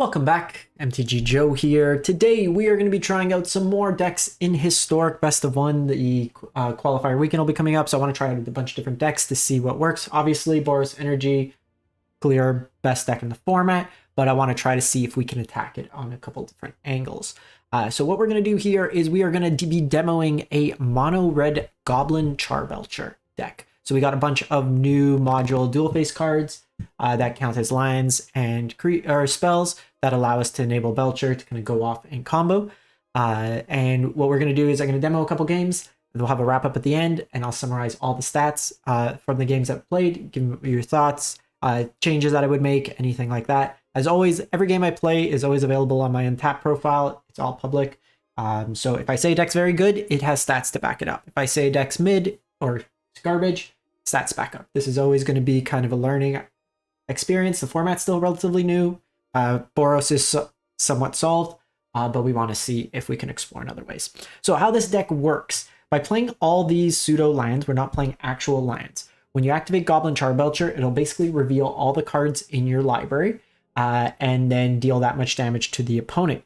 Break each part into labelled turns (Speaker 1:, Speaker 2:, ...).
Speaker 1: Welcome back, MTG Joe here. Today we are going to be trying out some more decks in Historic Best of One. The qualifier weekend will be coming up, so I want to try out a bunch of different decks to see what works. Obviously, Boros Energy, clear best deck in the format, but I want to try to see if we can attack it on a couple different angles. So what we're going to do here is we are going to be demoing a mono red Goblin Belcher deck. So we got a bunch of new module dual face cards that count as lands and spells that allow us to enable Belcher to kind of go off in combo. And what we're going to do is I'm going to demo a couple games, and we'll have a wrap up at the end, and I'll summarize all the stats from the games I've played, give me your thoughts, changes that I would make, anything like that. As always, every game I play is always available on my Untap profile. It's all public. So if I say deck's very good, it has stats to back it up. If I say deck's mid or it's garbage, stats back up. This is always going to be kind of a learning experience. The format's still relatively new. Boros is somewhat solved, but we want to see if we can explore in other ways. So how this deck works, by playing all these pseudo lands, we're not playing actual lands. When you activate Goblin Belcher, it'll basically reveal all the cards in your library and then deal that much damage to the opponent.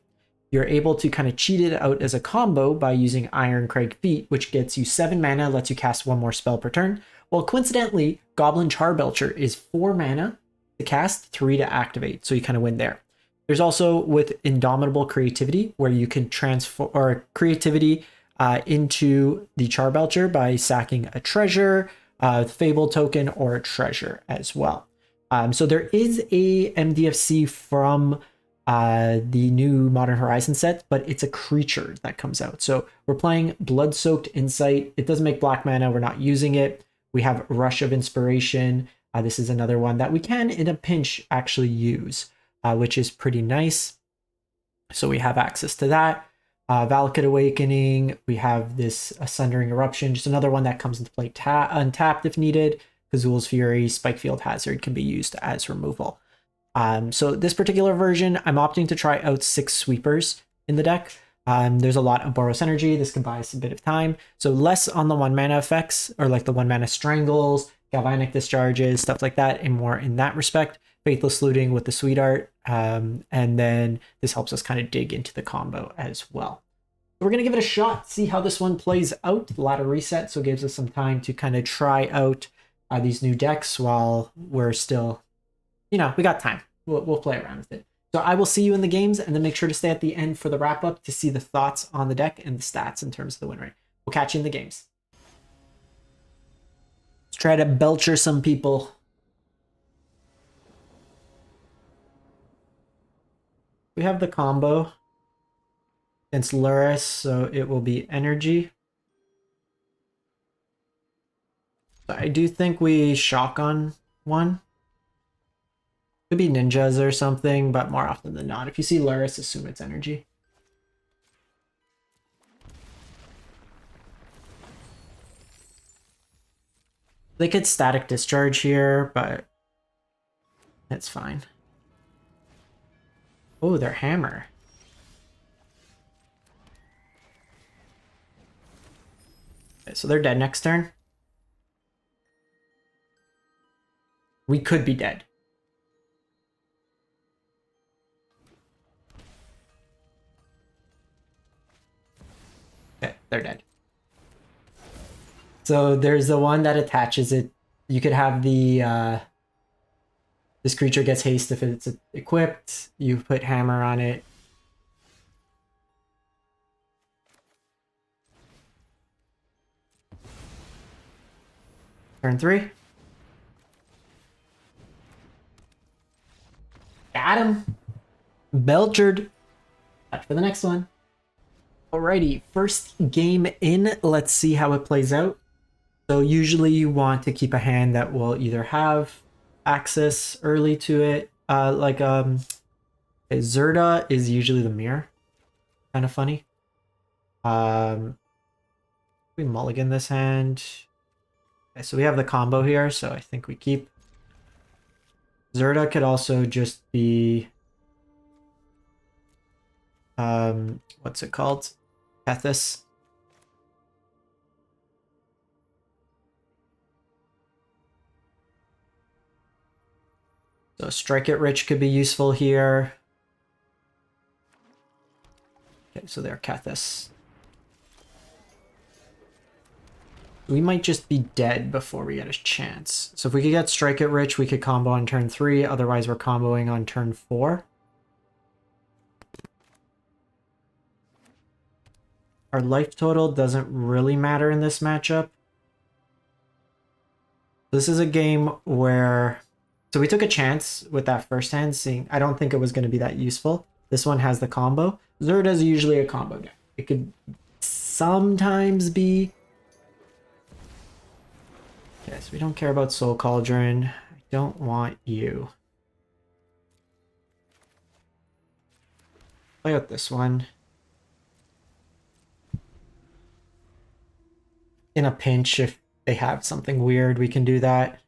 Speaker 1: You're able to kind of cheat it out as a combo by using Irencrag Feet, which gets you 7 mana, lets you cast 1 more spell per turn. Well, coincidentally, Goblin Belcher is 4 mana to cast, 3 to activate, so you kind of win there. There's also with Indomitable Creativity, where you can transfer creativity into the Belcher by sacking a treasure, Fable token, or a treasure as well. So there is a MDFC from the new Modern Horizon set, but it's a creature that comes out. So we're playing Blood-Soaked Insight. It doesn't make black mana. We're not using it. We have Rush of Inspiration. This is another one that we can, in a pinch, actually use, which is pretty nice. So we have access to that. Valakut Awakening. We have this Sundering Eruption, just another one that comes into play untapped if needed. Kazul's Fury, Spikefield Hazard can be used as removal. So this particular version, I'm opting to try out 6 sweepers in the deck. There's a lot of Boros Energy. This can buy us a bit of time. So less on the 1 mana effects, or like the 1 mana Strangles, Galvanic Discharges, stuff like that, and more in that respect. Faithless Looting with the Sweetheart, and then this helps us kind of dig into the combo as well. So we're going to give it a shot, see how this one plays out. The ladder reset, so it gives us some time to kind of try out these new decks while we're still, we got time. We'll play around with it. So I will see you in the games, and then make sure to stay at the end for the wrap-up to see the thoughts on the deck and the stats in terms of the win rate. We'll catch you in the games. Let's try to Belcher some people. We have the combo against Luris, so it will be energy. So I do think we shock on one. Could be ninjas or something, but more often than not, if you see Luris, assume it's energy. They could static discharge here, but it's fine. Oh, their hammer. Okay, so they're dead next turn. We could be dead. Okay, they're dead. So there's the one that attaches it. You could have the this creature gets haste if it's equipped. You put hammer on it. Turn 3. Got him. Belchered. Watch for the next one. Alrighty, first game in. Let's see how it plays out. So usually you want to keep a hand that will either have access early to it. Zerda is usually the mirror. Kind of funny. We mulligan this hand. Okay, so we have the combo here, so I think we keep. Zerda could also just be what's it called? Kethis. So Strike It Rich could be useful here. Okay, so they're Kethis. We might just be dead before we get a chance. So if we could get Strike It Rich, we could combo on turn 3. Otherwise, we're comboing on turn 4. Our life total doesn't really matter in this matchup. This is a game where... So we took a chance with that first hand, seeing... I don't think it was going to be that useful. This one has the combo. Zerd is usually a combo deck. It could sometimes be... Yes, we don't care about Soul Cauldron. I don't want you. Play out this one. In a pinch, if they have something weird, we can do that.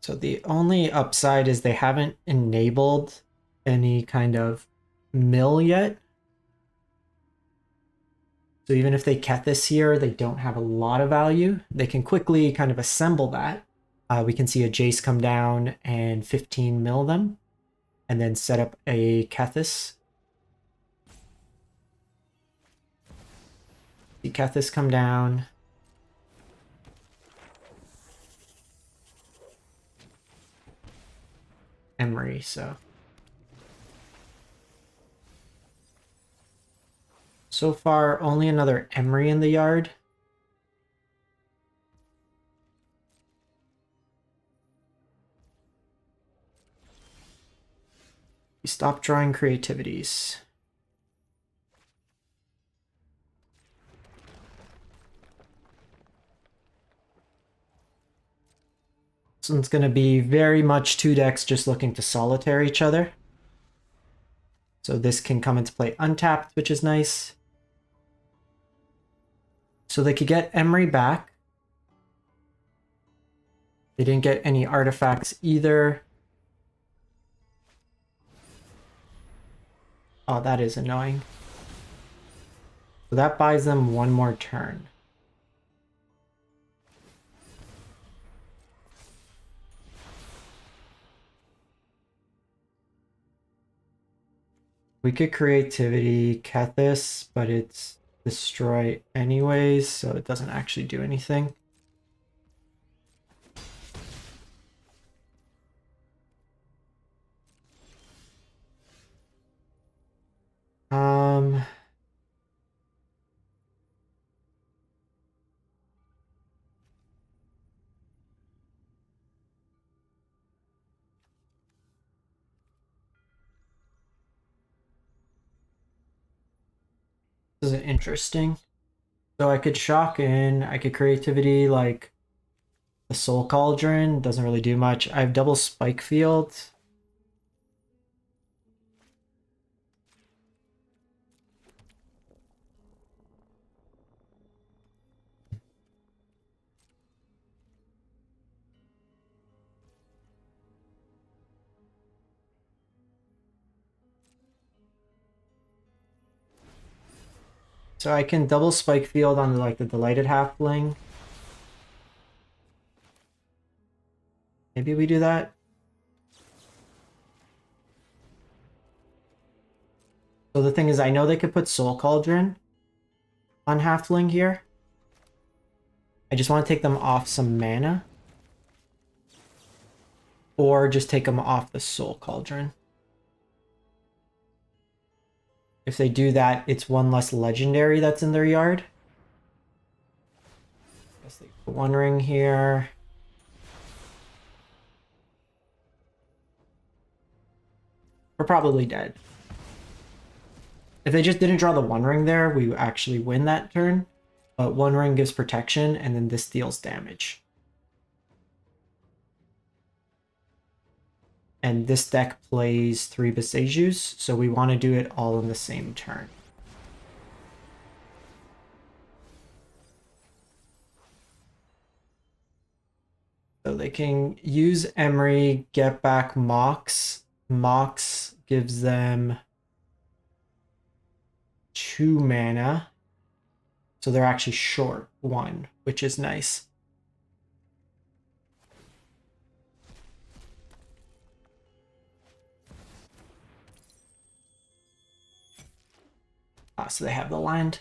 Speaker 1: So the only upside is they haven't enabled any kind of mill yet. So even if they Kethis here, they don't have a lot of value. They can quickly kind of assemble that. We can see a Jace come down and 15 mill them, and then set up a Kethis. See Kethis come down. Emery, so far only another Emery in the yard. We stop drawing creativities. This one's going to be very much two decks just looking to solitaire each other. So this can come into play untapped, which is nice. So they could get Emery back. They didn't get any artifacts either. Oh, that is annoying. So that buys them one more turn. We could creativity Kethis, but it's destroy anyways, so it doesn't actually do anything. This is interesting. So I could shock in, I could creativity like the Soul Cauldron, doesn't really do much. I have double Spike Field. So I can double Spike Field on like the Delighted Halfling. Maybe we do that. So the thing is, I know they could put Soul Cauldron on Halfling here. I just want to take them off some mana. Or just take them off the Soul Cauldron. If they do that, it's one less legendary that's in their yard. Guess they put One Ring here. We're probably dead. If they just didn't draw the One Ring there, we actually win that turn. But One Ring gives protection, and then this deals damage. And this deck plays 3 Besejus, so we want to do it all in the same turn. So they can use Emery, get back Mox. Mox gives them 2 mana. So they're actually short 1, which is nice. So they have the land.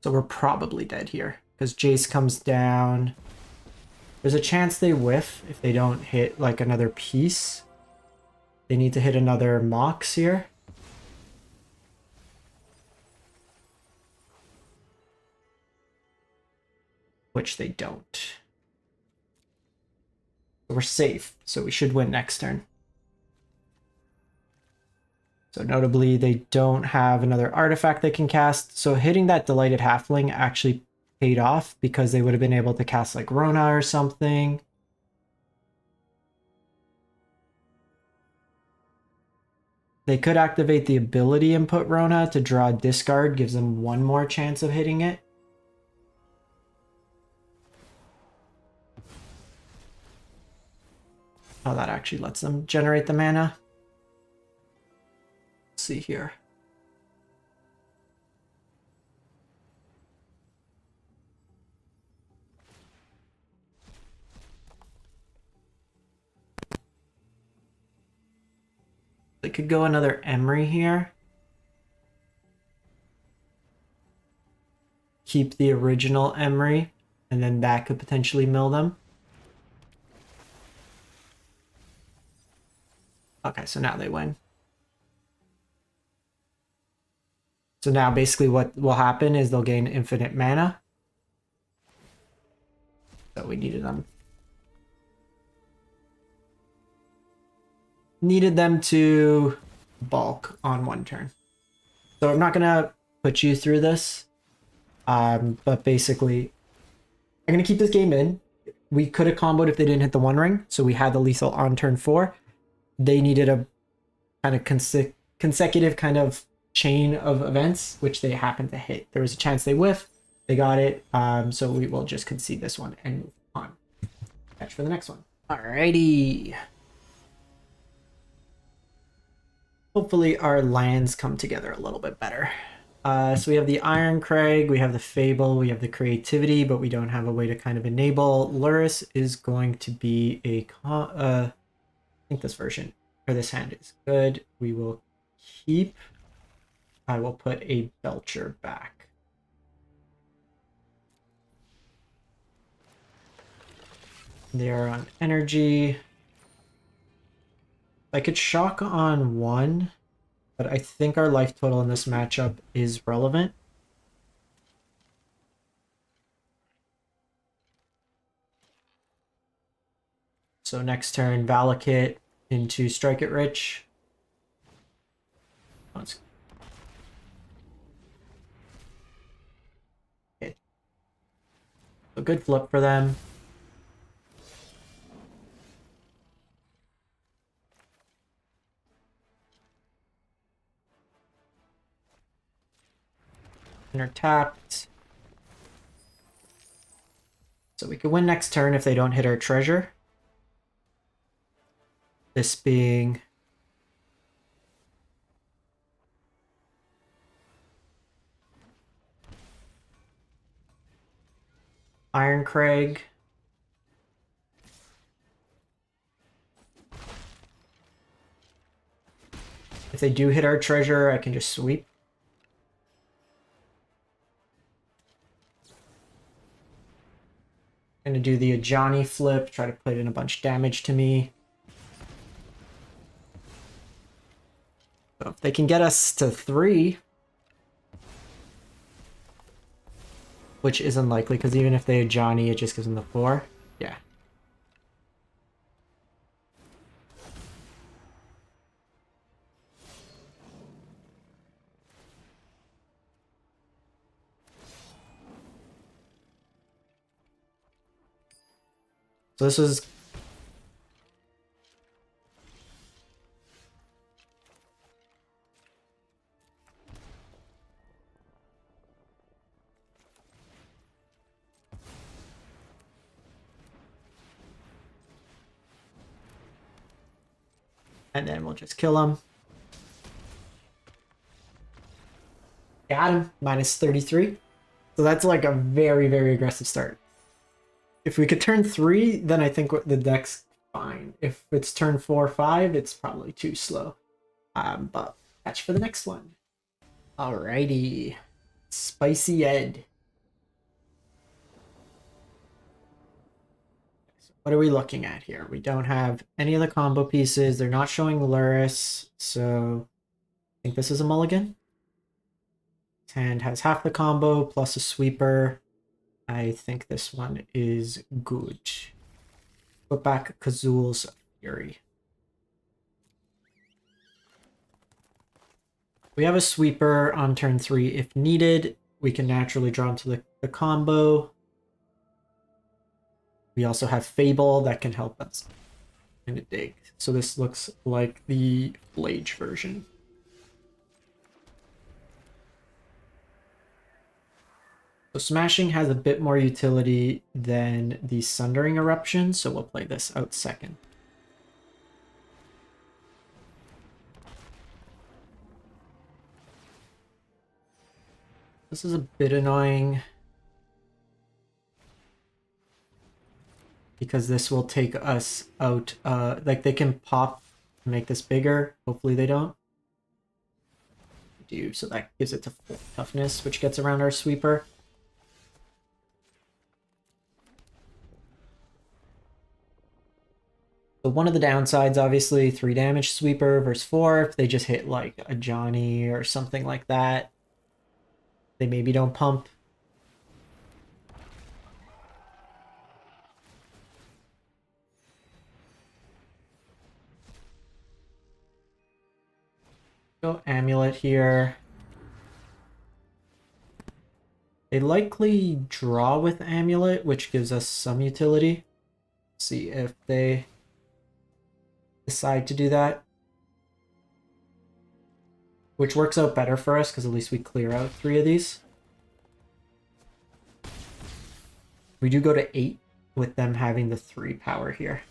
Speaker 1: So we're probably dead here because Jace comes down. There's a chance they whiff if they don't hit like another piece. They need to hit another Mox here. Which they don't. So we're safe, so we should win next turn. So notably, they don't have another artifact they can cast. So hitting that Delighted Halfling actually paid off because they would have been able to cast like Rona or something. They could activate the ability and put Rona to draw a discard, gives them one more chance of hitting it. Oh, that actually lets them generate the mana. Let's see here. They could go another Emery here. Keep the original Emery, and then that could potentially mill them. Okay, so now they win. So now basically what will happen is they'll gain infinite mana. So we needed them. Needed them to bulk on one turn. So I'm not gonna put you through this. But basically, I'm gonna keep this game in. We could have comboed if they didn't hit the One Ring, so we had the lethal on turn 4. They needed a kind of consecutive kind of chain of events, which they happened to hit. There was a chance they whiff, they got it, so we will just concede this one and move on. Catch for the next one. Alrighty. Hopefully our lands come together a little bit better. So we have the Iron Crag, we have the Fable, we have the Creativity, but we don't have a way to kind of enable. Luris is going to be a... I think this version, or this hand is good. We will keep... I will put a Belcher back. They are on energy. I could shock on one, but I think our life total in this matchup is relevant. So next turn, Valakut into Strike It Rich. Let's... Okay. So good flip for them. And are tapped. So we could win next turn if they don't hit our treasure. This being Iron Crag. If they do hit our treasure, I can just sweep. Gonna do the Ajani flip, try to put in a bunch of damage to me. So if they can get us to 3, which is unlikely because even if they Ajani, it just gives them the 4. Yeah. So this was... And then we'll just kill him. Got him. Minus 33. So that's like a very, very aggressive start. If we could turn 3, then I think the deck's fine. If it's turn 4 or 5, it's probably too slow. But catch for the next one. Alrighty. Spicy Ed. So what are we looking at here? We don't have any of the combo pieces. They're not showing Luris, so I think this is a mulligan. His hand has half the combo plus a sweeper. I think this one is good. Put back Kazul's Fury. We have a sweeper on turn 3 if needed. We can naturally draw into the combo. We also have Fable that can help us in a dig. So this looks like the Blage version. So Smashing has a bit more utility than the Sundering Eruption, so we'll play this out second. This is a bit annoying because this will take us out. Like they can pop and make this bigger. Hopefully they don't. Do so that gives it to full toughness, which gets around our sweeper. So one of the downsides, obviously, 3 damage sweeper versus 4. If they just hit like a Johnny or something like that, they maybe don't pump. Go Amulet here. They likely draw with Amulet, which gives us some utility. See if they decide to do that. Which works out better for us, because at least we clear out 3 of these. We do go to 8 with them having the 3 power here.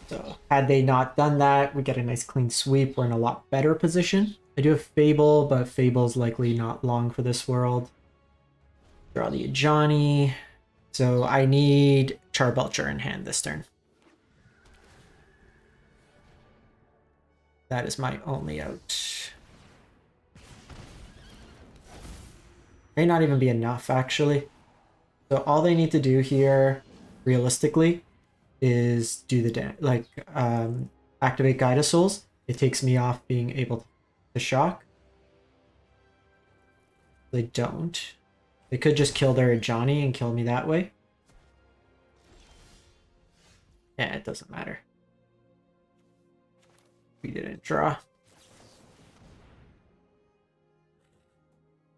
Speaker 1: So had they not done that, we get a nice clean sweep. We're in a lot better position. I do have Fable, but Fable's likely not long for this world. Draw the Ajani. So I need Belcher in hand this turn. That is my only out. May not even be enough, actually. So all they need to do here, realistically, is do the activate Guide of Souls. It takes me off being able to shock. They don't. They could just kill their Ajani and kill me that way. Yeah, it doesn't matter. We didn't draw.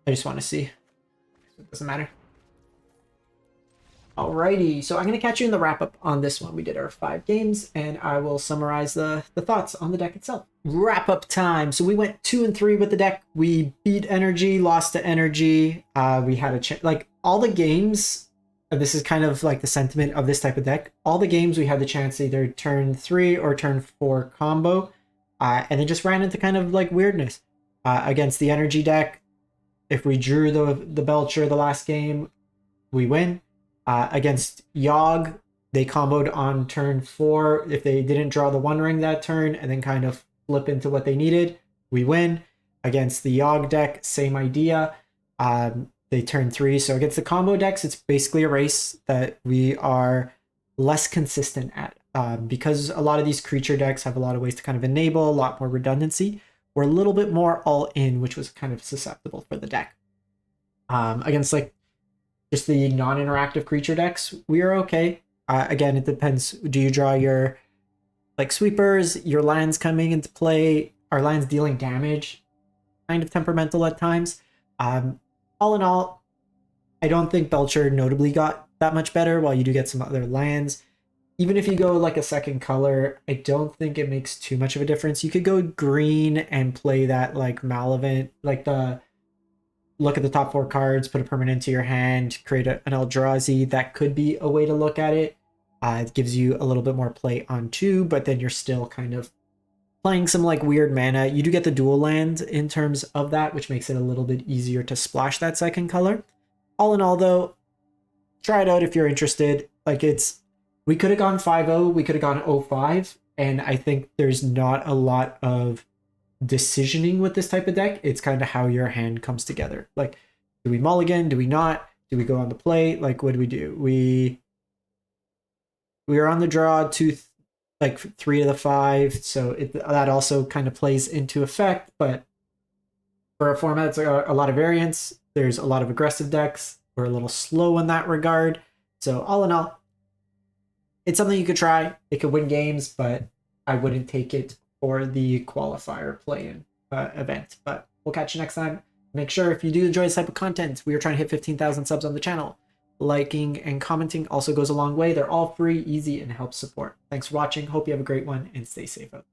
Speaker 1: I just want to see. It doesn't matter. Alrighty, so I'm going to catch you in the wrap-up on this one. We did our 5 games, and I will summarize the thoughts on the deck itself. Wrap-up time. So we went 2 and 3 with the deck. We beat Energy, lost to Energy. We had a chance. Like, all the games, this is kind of like the sentiment of this type of deck. All the games we had the chance to either turn 3 or turn 4 combo, and it just ran into kind of like weirdness. Against the Energy deck, if we drew the Belcher the last game, we win. Against Yogg, they comboed on turn 4. If they didn't draw the One Ring that turn and then kind of flip into what they needed, we win. Against the Yogg deck, same idea. They turn 3. So against the combo decks, it's basically a race that we are less consistent at. Because a lot of these creature decks have a lot of ways to kind of enable, a lot more redundancy. We're a little bit more all in, which was kind of susceptible for the deck. Against like just the non-interactive creature decks, we are okay. Again, it depends. Do you draw your like sweepers, your lands coming into play, are lands dealing damage? Kind of temperamental at times. All in all, I don't think Belcher notably got that much better, while you do get some other lands. Even if you go like a second color, I don't think it makes too much of a difference. You could go green and play that like Malavant, like the look at the top 4 cards, put a permanent into your hand, create an Eldrazi. That could be a way to look at it. It gives you a little bit more play on 2, but then you're still kind of playing some like weird mana. You do get the dual land in terms of that, which makes it a little bit easier to splash that second color. All in all, though, try it out if you're interested. Like, we could have gone 5-0, we could have gone 0-5, and I think there's not a lot of decisioning with this type of deck. It's kind of how your hand comes together. Like, do we mulligan? Do we not? Do we go on the play? Like, what do? We are on the draw like 3 to the 5, so that also kind of plays into effect. But for a format that's a lot of variance, there's a lot of aggressive decks. We're a little slow in that regard. So all in all, it's something you could try. It could win games, but I wouldn't take it for the qualifier play-in event. But we'll catch you next time. Make sure if you do enjoy this type of content, we are trying to hit 15,000 subs on the channel. Liking and commenting also goes a long way. They're all free, easy, and helps support. Thanks for watching. Hope you have a great one and stay safe out there.